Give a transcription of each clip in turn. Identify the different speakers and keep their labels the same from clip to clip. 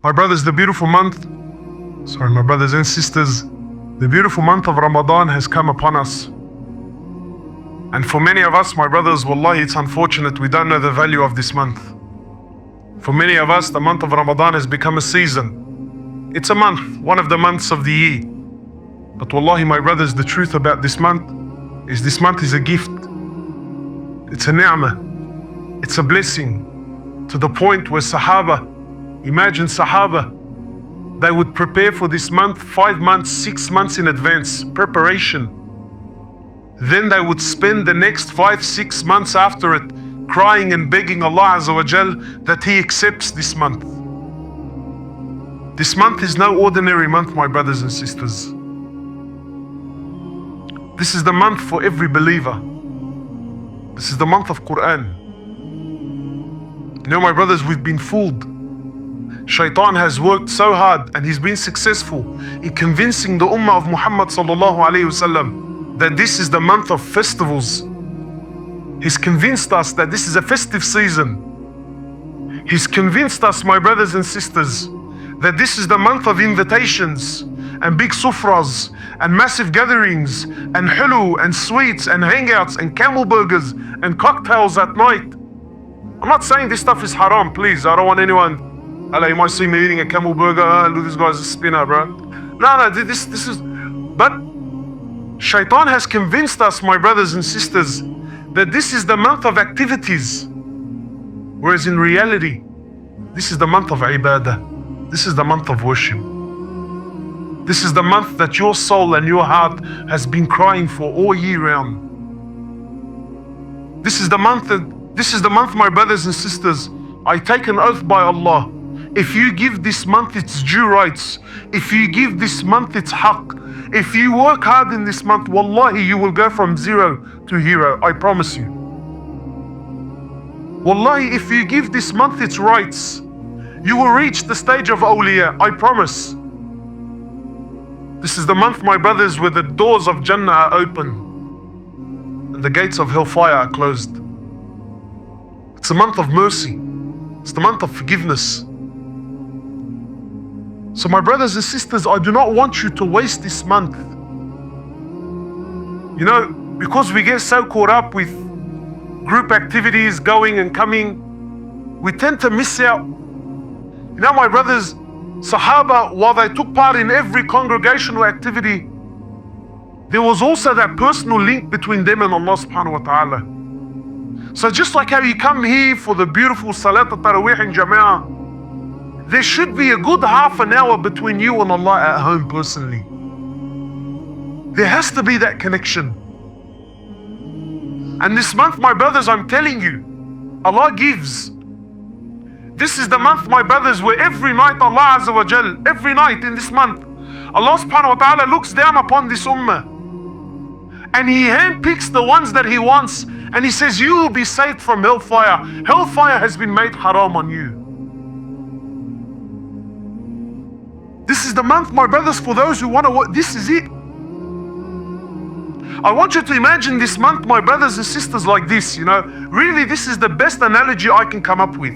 Speaker 1: My brothers, my brothers and sisters, the beautiful month of Ramadan has come upon us. And for many of us, my brothers, wallahi, it's unfortunate we don't know the value of this month. For many of us, the month of Ramadan has become a season. It's a month, one of the months of the year. But wallahi, my brothers, the truth about this month is a gift. It's a ni'mah. It's a blessing. To the point where imagine Sahaba, they would prepare for this month 5 months, 6 months in advance, preparation. Then they would spend the next 5, 6 months after it crying and begging Allah Azza wa Jal that He accepts this month. This month is no ordinary month, my brothers and sisters. This is the month for every believer. This is the month of Quran. You know, my brothers, we've been fooled. Shaitan has worked so hard and he's been successful in convincing the ummah of Muhammad sallallahu alayhi wasallam that this is the month of festivals. He's convinced us that this is a festive season. He's convinced us, my brothers and sisters, that this is the month of invitations and big sufras and massive gatherings and hulu and sweets and hangouts and camel burgers and cocktails at night. I'm not saying this stuff is haram, please. I don't want anyone, you might see me eating a camel burger, look, this guy's a spinner, bro. No, this is, but Shaitan has convinced us, my brothers and sisters, that this is the month of activities. Whereas in reality, this is the month of ibadah. This is the month of worship. This is the month that your soul and your heart has been crying for all year round. This is the month, my brothers and sisters, I take an oath by Allah. If you give this month its due rights, if you give this month its haqq, if you work hard in this month, wallahi, you will go from zero to hero, I promise you. Wallahi, if you give this month its rights, you will reach the stage of awliya, I promise. This is the month, my brothers, where the doors of Jannah are open and the gates of hellfire are closed. It's a month of mercy. It's the month of forgiveness. So my brothers and sisters, I do not want you to waste this month. You know, because we get so caught up with group activities going and coming, we tend to miss out. You know, my brothers, Sahaba, while they took part in every congregational activity, there was also that personal link between them and Allah subhanahu wa ta'ala. So just like how you come here for the beautiful Salat al-Taraweeh in Jama'ah, there should be a good half an hour between you and Allah at home personally. There has to be that connection. And this month, my brothers, I'm telling you, Allah gives. This is the month, my brothers, where every night Allah Azza wa Jal, every night in this month, Allah subhanahu wa ta'ala looks down upon this ummah and He handpicks the ones that He wants and He says, you will be saved from hellfire. Hellfire has been made haram on you. This is the month, my brothers, for those who want to work. This is it. I want you to imagine this month, my brothers and sisters, like this, you know. Really, this is the best analogy I can come up with.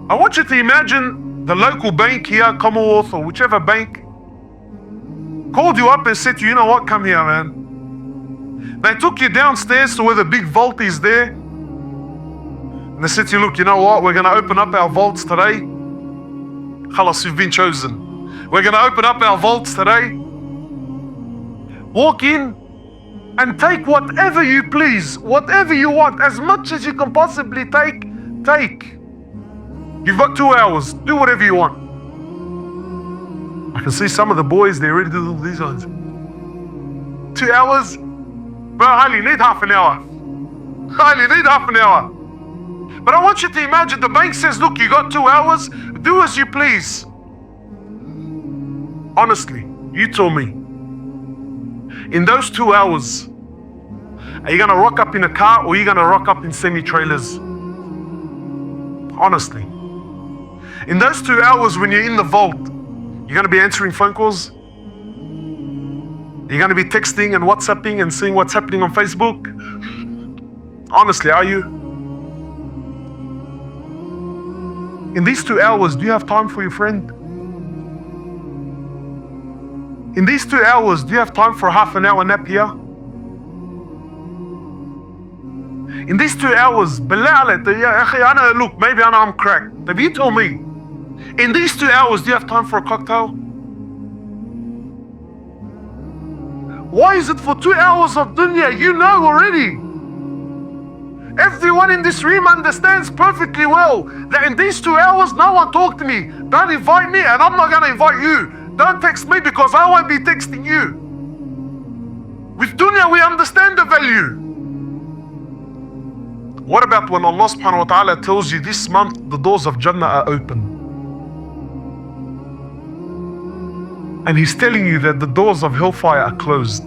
Speaker 1: I want you to imagine the local bank here, Commonwealth or whichever bank, called you up and said to you, you know what, come here, man. They took you downstairs to where the big vault is there. And they said to you, look, you know what, we're going to open up our vaults today. Khalas, you've been chosen. We're going to open up our vaults today. Walk in and take whatever you please, whatever you want, as much as you can possibly take. You've got 2 hours, do whatever you want. I can see some of the boys, they're ready to do these ones. 2 hours? Bro, I only need half an hour. But I want you to imagine the bank says, look, you got 2 hours, do as you please. Honestly, you tell me, in those 2 hours, are you gonna rock up in a car or are you gonna rock up in semi-trailers? Honestly. In those 2 hours when you're in the vault, you're gonna be answering phone calls? You're gonna be texting and WhatsApping and seeing what's happening on Facebook? Honestly, are you? In these 2 hours, do you have time for your friend? In these 2 hours, do you have time for half an hour nap here? In these 2 hours, بالله عليك, يا أخي أنا, look, maybe I'm cracked. But you tell me, in these 2 hours, do you have time for a cocktail? Why is it for 2 hours of dunya? You know already. Everyone in this room understands perfectly well that in these 2 hours, no one talk to me. Don't invite me and I'm not going to invite you. Don't text me because I won't be texting you. With dunya, we understand the value. What about when Allah subhanahu wa ta'ala tells you this month the doors of Jannah are open? And He's telling you that the doors of hellfire are closed.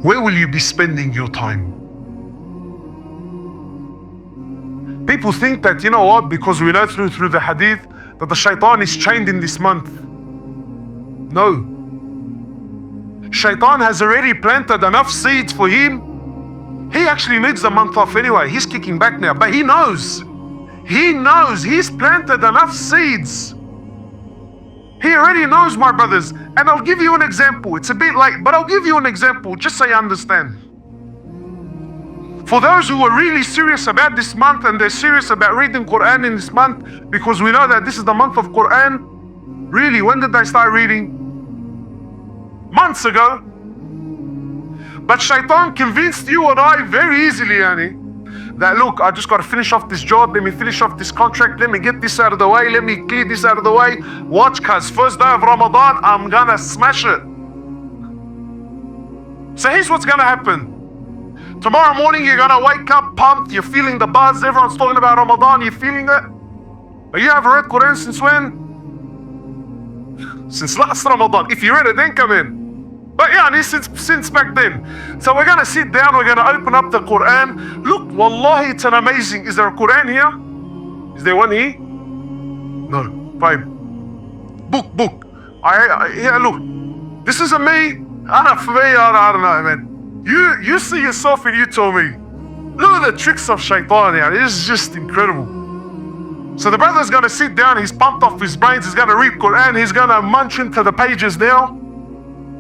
Speaker 1: Where will you be spending your time? People think that, you know what, because we know through the hadith that the shaitan is chained in this month. No. Shaitan has already planted enough seeds for him. He actually needs the month off anyway. He's kicking back now, but he knows he's planted enough seeds. He already knows, my brothers. And I'll give you an example. It's a bit late, but I'll give you an example just so you understand. For those who are really serious about this month and they're serious about reading Quran in this month, because we know that this is the month of Quran. Really, when did they start reading? Months ago. But shaitan convinced you and I very easily, Yani, that look, I just got to finish off this job, let me finish off this contract, let me get this out of the way, let me clear this out of the way. Watch, cuz first day of Ramadan, I'm gonna smash it. So here's what's gonna happen. Tomorrow morning, you're gonna wake up pumped, you're feeling the buzz, everyone's talking about Ramadan, you're feeling it. But you haven't read Quran since when? Since last Ramadan. If you read it, then come in. But yeah, since back then. So we're gonna sit down, we're gonna open up the Quran. Look, wallahi, it's an amazing. Is there a Quran here? Is there one here? No, fine. Book. Yeah, look. This isn't me. For me, I don't know, man. You see yourself and you tell me. Look at the tricks of shaitan here. It's just incredible. So the brother's gonna sit down, he's pumped off his brains, he's gonna read Quran, he's gonna munch into the pages now.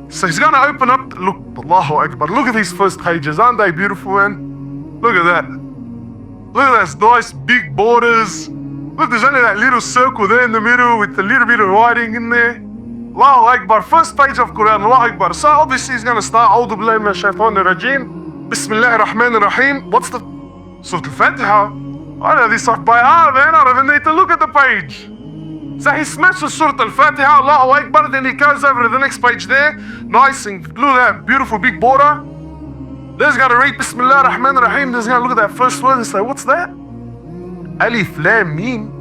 Speaker 1: So he's gonna open up, look, Allahu Akbar, look at these first pages, aren't they beautiful, man? Look at that. Look at those nice big borders. Look, there's only that little circle there in the middle with a little bit of writing in there. Allahu Akbar, first page of Quran, Allahu Akbar. So obviously he's gonna start, A'udhu billahi minash shaitanir rajeem, Bismillahir Rahmanir Rahim. What's the, Surah Al-Fatiha? I know this off by heart, man, I don't even need to look at the page. So he smashes Surah Al-Fatiha, Allahu Akbar, then he goes over to the next page there, nice and look at that beautiful big border. Then he's gonna read Bismillah ar-Rahman ar-Rahim, then he's gonna look at that first word and say, what's that? Alif, Lam, Mim.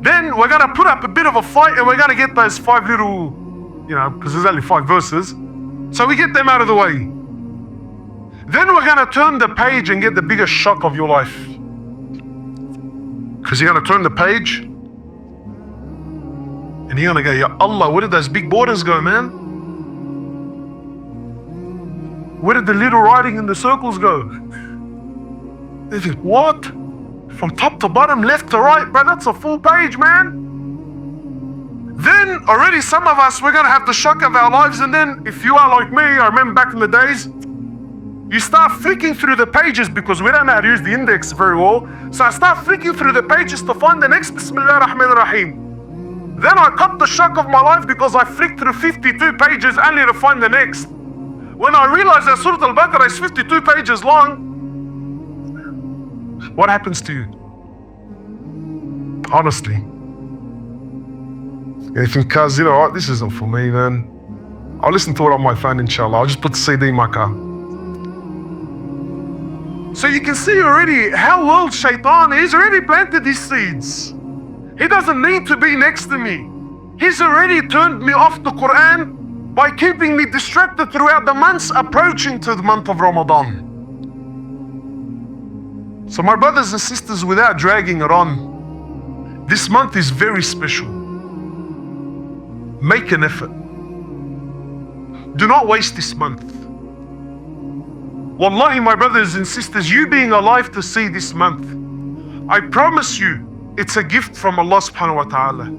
Speaker 1: Then we're gonna put up a bit of a fight and we're gonna get those 5 little, because there's only 5 verses. So we get them out of the way. Then we're gonna turn the page and get the biggest shock of your life. Because you're gonna turn the page and you're gonna go, Ya Allah, where did those big borders go, man? Where did the little writing in the circles go? They think, what? From top to bottom, left to right, bro, that's a full page, man. Then already some of us, we're gonna have the shock of our lives, and then if you are like me, I remember back in the days, you start flicking through the pages because we don't know how to use the index very well. So I start flicking through the pages to find the next Bismillah ar-Rahman ar-Rahim. Then I got the shock of my life because I flicked through 52 pages only to find the next. When I realized that Surah Al-Baqarah is 52 pages long, what happens to you? Honestly. You think, cuz, you know what, this isn't for me, man. I'll listen to it on my phone, inshallah. I'll just put the CD in my car. So you can see already how well shaitan, he's already planted these seeds. He doesn't need to be next to me. He's already turned me off the Quran by keeping me distracted throughout the months approaching to the month of Ramadan. So my brothers and sisters, without dragging it on, this month is very special. Make an effort. Do not waste this month. Wallahi, my brothers and sisters, you being alive to see this month, I promise you, it's a gift from Allah subhanahu wa ta'ala.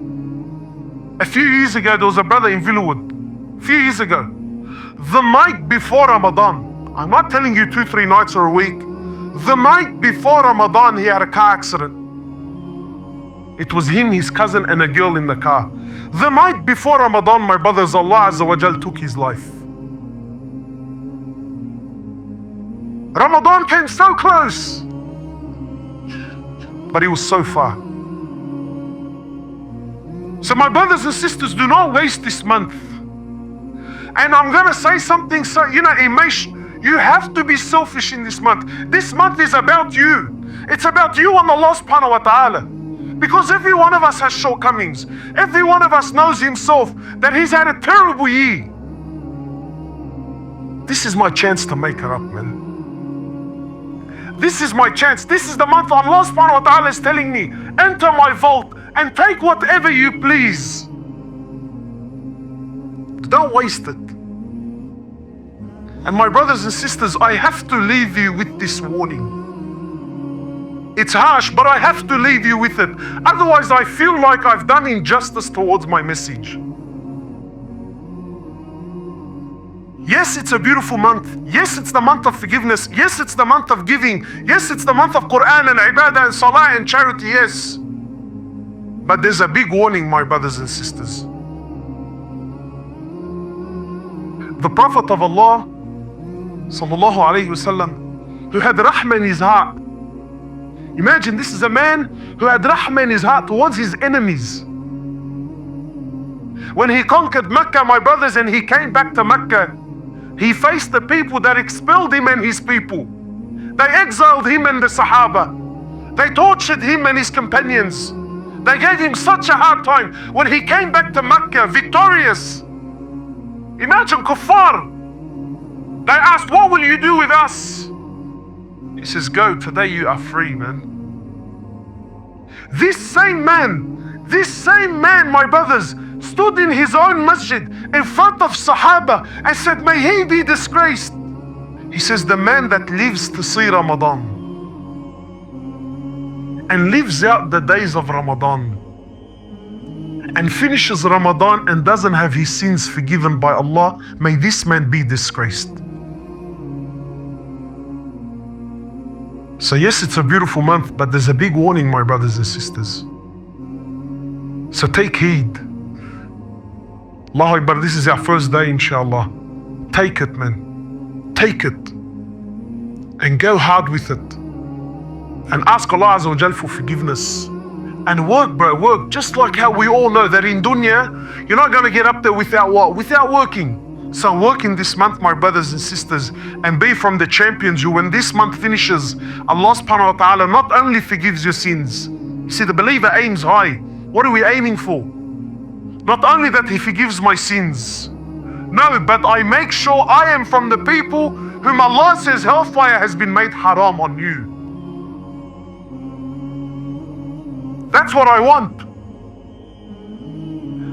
Speaker 1: A few years ago, there was a brother in Villawood. A few years ago. The night before Ramadan, I'm not telling you 2-3 nights or a week. The night before Ramadan, he had a car accident. It was him, his cousin, and a girl in the car. The night before Ramadan, my brothers, Allah Azza wa Jal took his life. Ramadan came so close, but it was so far. So my brothers and sisters, do not waste this month. And I'm gonna say something, so you have to be selfish in this month. This month is about you. It's about you and Allah subhanahu wa ta'ala. Because every one of us has shortcomings. Every one of us knows himself that he's had a terrible year. This is my chance to make her up, man. This is my chance. This is the month Allah subhanahu wa ta'ala is telling me, enter my vault and take whatever you please. Don't waste it. And my brothers and sisters, I have to leave you with this warning. It's harsh, but I have to leave you with it. Otherwise, I feel like I've done injustice towards my message. Yes, it's a beautiful month. Yes, it's the month of forgiveness. Yes, it's the month of giving. Yes, it's the month of Quran and ibadah and salah and charity. Yes. But there's a big warning, my brothers and sisters. The Prophet of Allah, sallallahu alayhi wasallam, who had rahmah in his heart. Imagine, this is a man who had rahmah in his heart towards his enemies. When he conquered Mecca, my brothers, and he came back to Mecca, he faced the people that expelled him and his people. They exiled him and the Sahaba. They tortured him and his companions. They gave him such a hard time. When he came back to Mecca victorious, imagine kuffar. They asked, what will you do with us? He says, go, today you are free, man. This same man, my brothers, stood in his own masjid in front of Sahaba and said, may he be disgraced. He says, the man that lives to see Ramadan and lives out the days of Ramadan and finishes Ramadan and doesn't have his sins forgiven by Allah, may this man be disgraced. So yes, it's a beautiful month, but there's a big warning, my brothers and sisters. So take heed. Allahu Akbar, this is our first day, inshallah. Take it, man. Take it. And go hard with it. And ask Allah Azza wa Jal for forgiveness. And work, bro, work. Just like how we all know that in dunya, you're not going to get up there without what? Without working. So work in this month, my brothers and sisters, and be from the champions who, when this month finishes, Allah subhanahu wa ta'ala not only forgives your sins. You see, the believer aims high. What are we aiming for? Not only that he forgives my sins. No, but I make sure I am from the people whom Allah says hellfire has been made haram on you. That's what I want.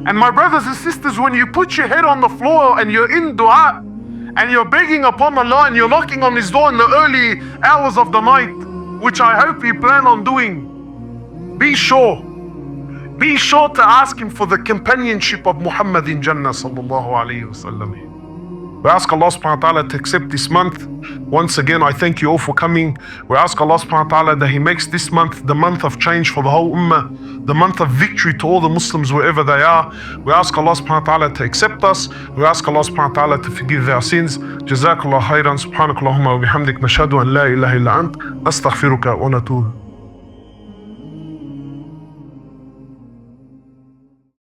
Speaker 1: And my brothers and sisters, when you put your head on the floor and you're in dua and you're begging upon Allah and you're knocking on His door in the early hours of the night, which I hope you plan on doing, be sure to ask Him for the companionship of Muhammad in Jannah sallallahu alayhi wasallam. We ask Allah subhanahu wa ta'ala to accept this month. Once again, I thank you all for coming. We ask Allah subhanahu wa ta'ala that He makes this month the month of change for the whole ummah, the month of victory to all the Muslims wherever they are. We ask Allah subhanahu wa ta'ala to accept us. We ask Allah subhanahu wa ta'ala to forgive our sins. Jazakallah khairan. Subhanakallahumma wa bihamdik. Nashhadu an la ilaha illa ant. Astaghfiruka wa natubu.